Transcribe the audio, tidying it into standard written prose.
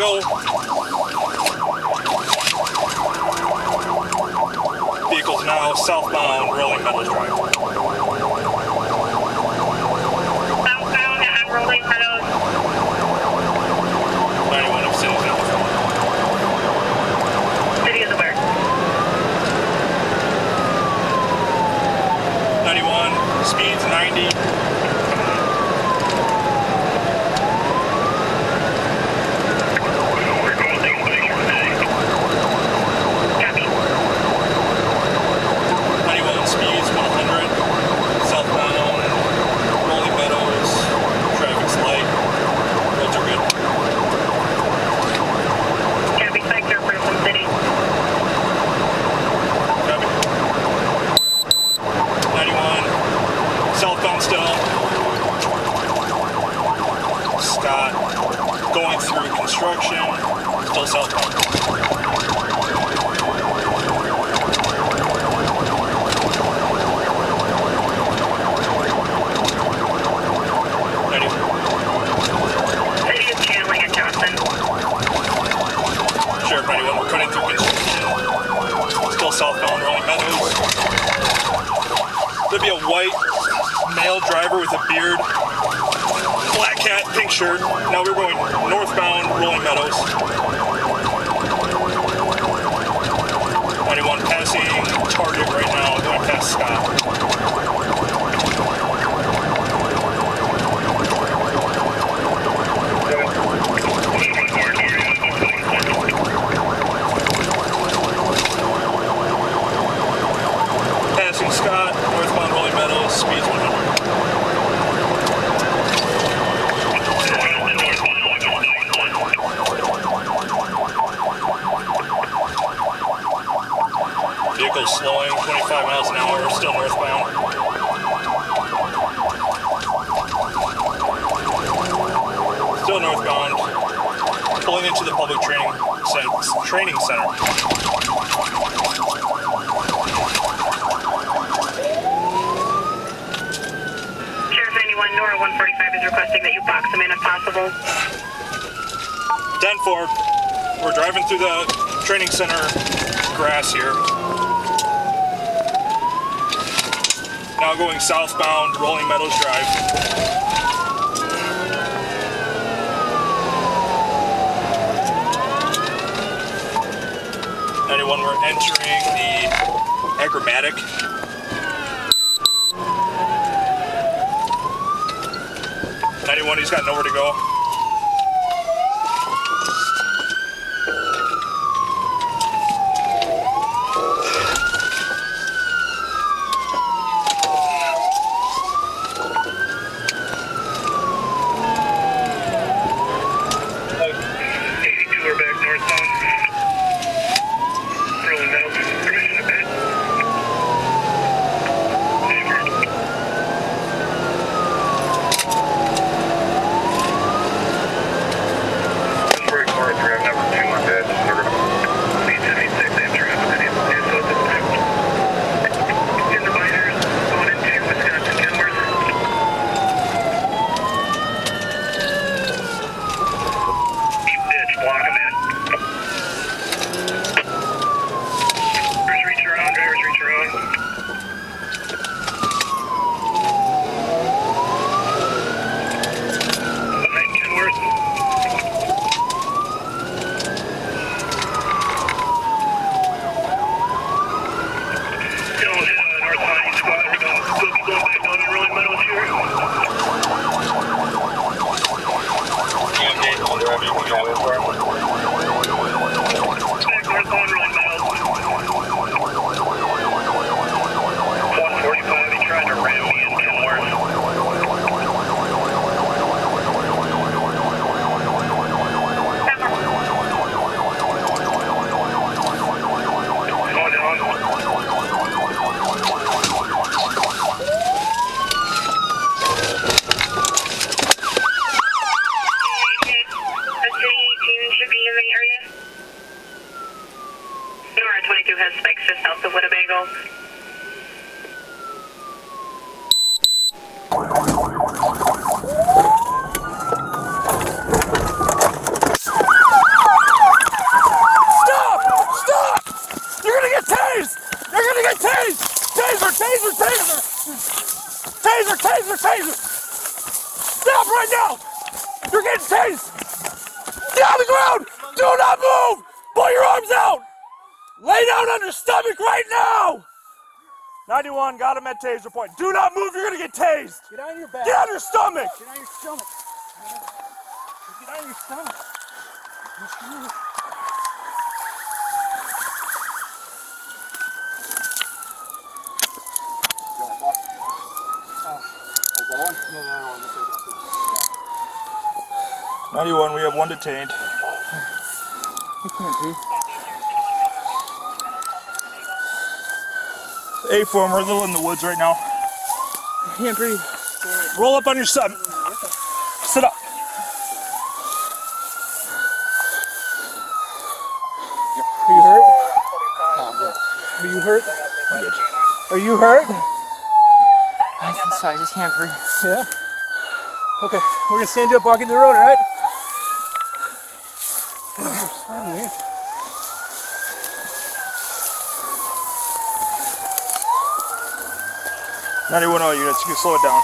go. Vehicles now southbound Rolling Meadows Drive. Southbound at Rolling Meadows. 91 of City's on the phone. City is aware. 91, speeds 90. Going through construction, still southbound. City is channeling at Johnson. Sheriff 91, we're cutting through construction. Still southbound Rolling Meadows. There'd be a white male driver with a beard. Black hat, pink shirt. Now we're going northbound Rolling Meadows. 91 passing Target right now, going past Scott. Passing Scott, northbound Rolling Meadows, speeds 100. Vehicles slowing, 25 miles an hour, still northbound. Still northbound, pulling into the public training center. Sheriff 91, Nora 145 is requesting that you box them in if possible. 10-4, we're driving through the training center grass here. Now going southbound Rolling Meadows Drive. We're entering the Agrammatic. 91, he's got nowhere to go. taser, taser, taser! Stop right now! You're getting tased! Get on the ground! Do not move! Pull your arms out! Lay down on your stomach right now! 91, got him at taser point. Do not move, you're gonna get tased! Get on your back. Get on your stomach! Get on your stomach. Get on your stomach. No, 91, we have one detained. You can't breathe. A4, we're a little in the woods right now. You can't breathe. Roll up on your side. Sit up. Are you hurt? Are you hurt? I'm good. Are you hurt? I just can't breathe. Yeah? Okay, we're gonna stand you up walking the road, alright? Not even all units, you can slow it down.